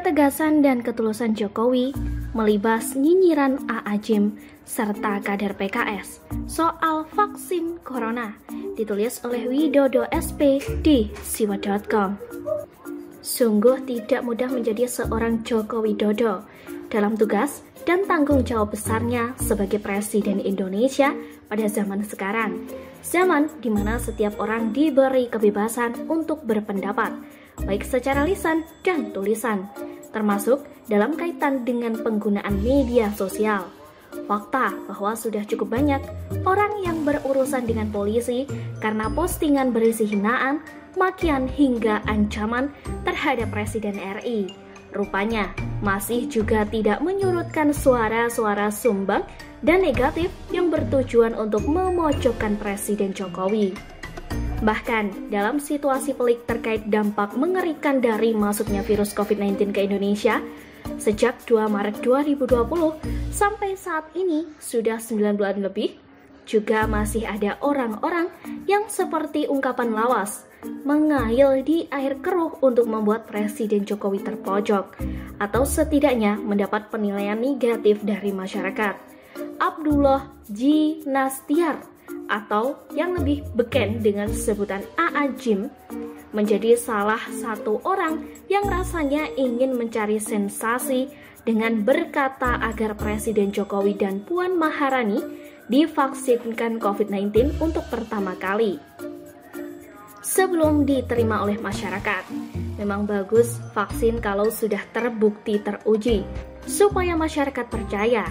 Ketegasan dan ketulusan Jokowi melibas nyinyiran A'agim serta kader PKS soal vaksin corona, ditulis oleh Widodo SP di siwa.com. Sungguh tidak mudah menjadi seorang Joko Widodo dalam tugas dan tanggung jawab besarnya sebagai Presiden Indonesia pada zaman sekarang. Zaman di mana setiap orang diberi kebebasan untuk berpendapat, baik secara lisan dan tulisan, termasuk dalam kaitan dengan penggunaan media sosial. Fakta bahwa sudah cukup banyak orang yang berurusan dengan polisi karena postingan berisi hinaan, makian hingga ancaman terhadap Presiden RI. Rupanya masih juga tidak menyurutkan suara-suara sumbang dan negatif yang bertujuan untuk memojokkan Presiden Jokowi. Bahkan dalam situasi pelik terkait dampak mengerikan dari masuknya virus COVID-19 ke Indonesia, sejak 2 Maret 2020 sampai saat ini sudah 9 bulan lebih, juga masih ada orang-orang yang seperti ungkapan lawas mengayal di air keruh untuk membuat Presiden Jokowi terpojok atau setidaknya mendapat penilaian negatif dari masyarakat. Abdullah G. Nastiar atau yang lebih beken dengan sebutan A'agim menjadi salah satu orang yang rasanya ingin mencari sensasi dengan berkata agar Presiden Jokowi dan Puan Maharani divaksinkan COVID-19 untuk pertama kali sebelum diterima oleh masyarakat. Memang bagus vaksin kalau sudah terbukti teruji, supaya masyarakat percaya.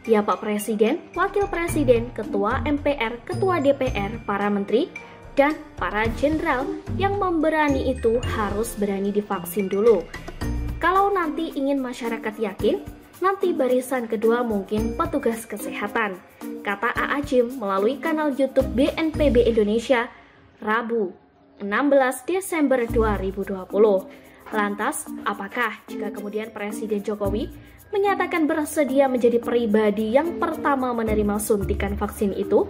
Ya Pak Presiden, Wakil Presiden, Ketua MPR, Ketua DPR, para menteri, dan para jenderal yang memberani itu harus berani divaksin dulu. Kalau nanti ingin masyarakat yakin, nanti barisan kedua mungkin petugas kesehatan, kata A'agim melalui kanal YouTube BNPB Indonesia, Rabu 16 Desember 2020. Lantas, apakah jika kemudian Presiden Jokowi menyatakan bersedia menjadi pribadi yang pertama menerima suntikan vaksin itu,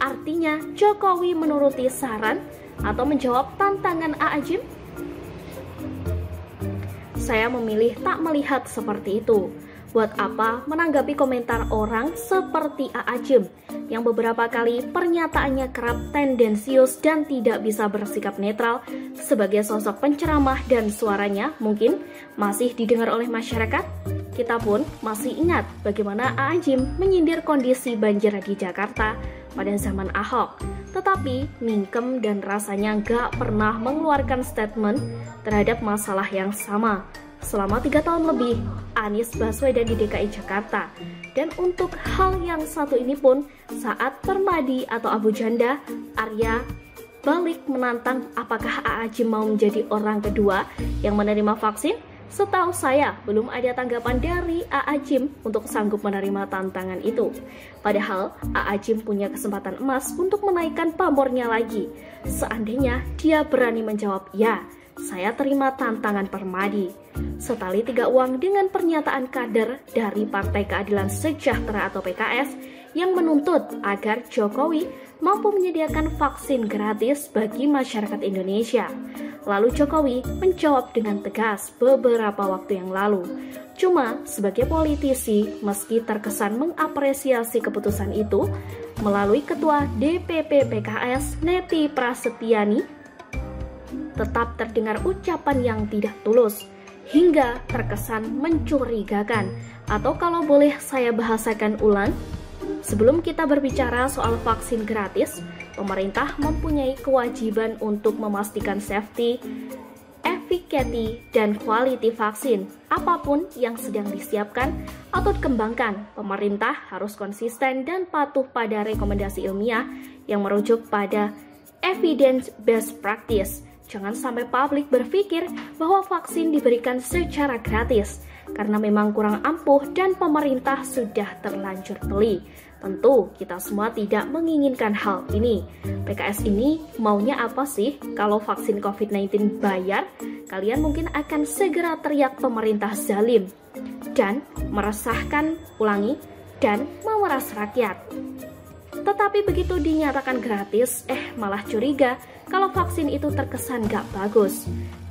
artinya Jokowi menuruti saran atau menjawab tantangan A'agim? Saya memilih tak melihat seperti itu. Buat apa menanggapi komentar orang seperti A'agim yang beberapa kali pernyataannya kerap tendensius dan tidak bisa bersikap netral sebagai sosok penceramah dan suaranya mungkin masih didengar oleh masyarakat? Kita pun masih ingat bagaimana A'agim menyindir kondisi banjir di Jakarta pada zaman Ahok, tetapi mingkem dan rasanya gak pernah mengeluarkan statement terhadap masalah yang sama selama 3 tahun lebih Anies Baswedan di DKI Jakarta. Dan untuk hal yang satu ini pun, saat Permadi atau Abu Janda, Arya balik menantang apakah A'agim mau menjadi orang kedua yang menerima vaksin, setahu saya belum ada tanggapan dari A'agim untuk sanggup menerima tantangan itu. Padahal A'agim punya kesempatan emas untuk menaikkan pamornya lagi. Seandainya dia berani menjawab, ya, saya terima tantangan Permadi. Setali 3 uang dengan pernyataan kader dari Partai Keadilan Sejahtera atau PKS yang menuntut agar Jokowi mampu menyediakan vaksin gratis bagi masyarakat Indonesia. Lalu Jokowi menjawab dengan tegas beberapa waktu yang lalu. Cuma sebagai politisi, meski terkesan mengapresiasi keputusan itu, melalui Ketua DPP PKS Neti Prasetyani, tetap terdengar ucapan yang tidak tulus, hingga terkesan mencurigakan. Atau kalau boleh saya bahasakan ulang, sebelum kita berbicara soal vaksin gratis, pemerintah mempunyai kewajiban untuk memastikan safety, efficacy, dan quality vaksin. Apapun yang sedang disiapkan atau dikembangkan, pemerintah harus konsisten dan patuh pada rekomendasi ilmiah yang merujuk pada evidence-based practice. Jangan sampai publik berpikir bahwa vaksin diberikan secara gratis karena memang kurang ampuh dan pemerintah sudah terlanjur beli. Tentu kita semua tidak menginginkan hal ini. PKS ini maunya apa sih? Kalau vaksin COVID-19 bayar, kalian mungkin akan segera teriak pemerintah zalim dan meresahkan, dan memeras rakyat. Tetapi begitu dinyatakan gratis, malah curiga kalau vaksin itu terkesan gak bagus.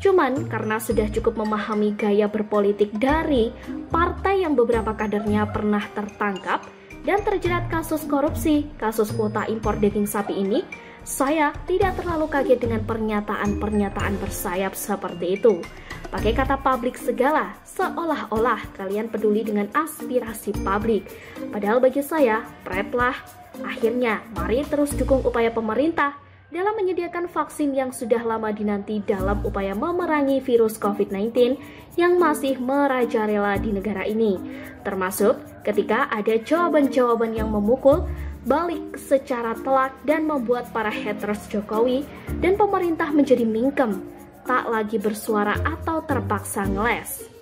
Cuman karena sudah cukup memahami gaya berpolitik dari partai yang beberapa kadernya pernah tertangkap dan terjerat kasus korupsi, kasus kuota impor daging sapi ini, saya tidak terlalu kaget dengan pernyataan-pernyataan bersayap seperti itu. Pakai kata publik segala, seolah-olah kalian peduli dengan aspirasi publik. Padahal bagi saya, preplah. Akhirnya, mari terus dukung upaya pemerintah dalam menyediakan vaksin yang sudah lama dinanti dalam upaya memerangi virus COVID-19 yang masih merajalela di negara ini. Termasuk ketika ada jawaban-jawaban yang memukul balik secara telak dan membuat para haters Jokowi dan pemerintah menjadi mingkem, tak lagi bersuara atau terpaksa ngeles.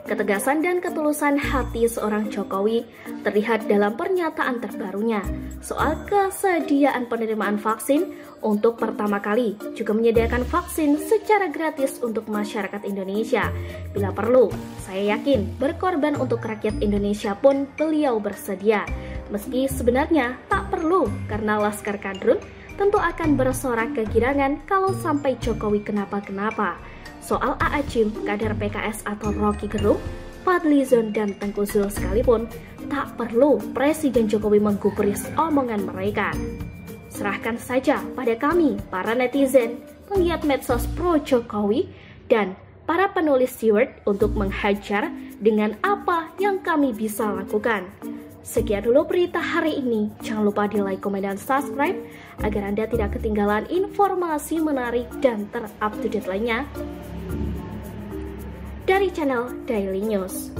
Ketegasan dan ketulusan hati seorang Jokowi terlihat dalam pernyataan terbarunya soal kesediaan penerimaan vaksin untuk pertama kali, juga menyediakan vaksin secara gratis untuk masyarakat Indonesia. Bila perlu, saya yakin berkorban untuk rakyat Indonesia pun beliau bersedia. Meski sebenarnya tak perlu karena Laskar Kadrun tentu akan bersorak kegirangan kalau sampai Jokowi kenapa-kenapa. Soal A'ajim, kader PKS atau Rocky Gerung, Fadlizon dan Tengku Zul sekalipun, tak perlu Presiden Jokowi menggubris omongan mereka. Serahkan saja pada kami, para netizen, melihat medsos pro Jokowi, dan para penulis Stewart untuk menghajar dengan apa yang kami bisa lakukan. Sekian dulu berita hari ini. Jangan lupa di like, komen, dan subscribe agar Anda tidak ketinggalan informasi menarik dan terupdate lainnya dari channel Daily News.